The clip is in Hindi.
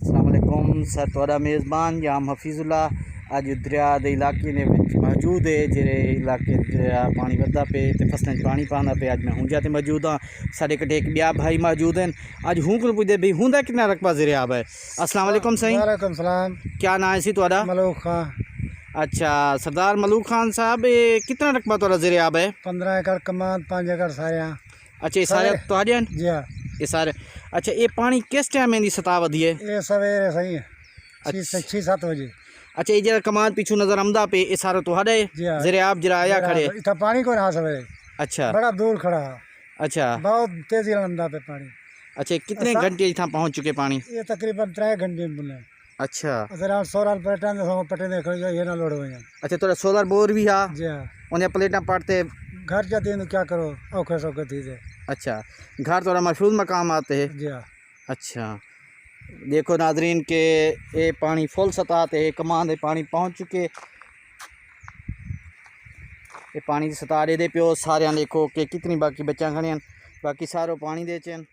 अस्सलाम वालेकुम सर तुहाडा मेज़बान जाम हफीजुल्ला अज दरिया के इलाके ने मौजूद है जेरे इलाके दरिया पानी वधदा पे ते फसलें पानी पाना पे। अज मैं हुंजा ते मौजूद हाँ। साडे कटे एक ब्या भाई मौजूद हैं। अज हूँ को पुछदे भी हुंदा कितना रकबा ज़रियाब है। अस्सलाम वालेकुम सही। वालेकुम सलाम। क्या नाम है सी तुहाडा? मलूक खां। अच्छा सरदार मलूक खान साहब, कितना रकबा तुहाडा ज़रियाब है? 15 एकड़ कमाद 5 एकड़ सारियां। अच्छा ये सारे तुहाडे हैं? जी हाँ। ये सारे। अच्छा ये पानी किस टाइम की सतह वधी है? ये सवेरे सही है 6-7 बजे। अच्छा ये जरा कमाद पीछू नजर आमदा पे ये सारा तुहाडा है? जी हाँ। ज़रियाब जरा आया खड़े? इतना पानी को रहा सवेरे। अच्छा बड़ा दूर खड़ा है। अच्छा बहुत तेजी आमदा पे पानी। अच्छा कितने घंटे इतना पहुंच चुके पानी? ये तकरीबन 3 घंटे में बुने। अच्छा अगर आप 16 प्लेटां दे पटे दे खड़े ये ना लोड हो जाए। अच्छा थोड़ा सोलर बोर भी हा? जी हाँ। उन्हें प्लेटा पड़ते घर जाते हैं तो क्या करो औखे सौखे थी से। अच्छा घर थोड़ा महफूज मकाम आते हैं? जी हाँ। अच्छा देखो नाजरीन के ये पानी फुल सतह ते कमान दे पानी पहुंच चुके। ये पानी की सतह दे पियो सारे देखो कि कितनी बाकी बच्चा खड़ियां बाकी सारो पानी दे चन।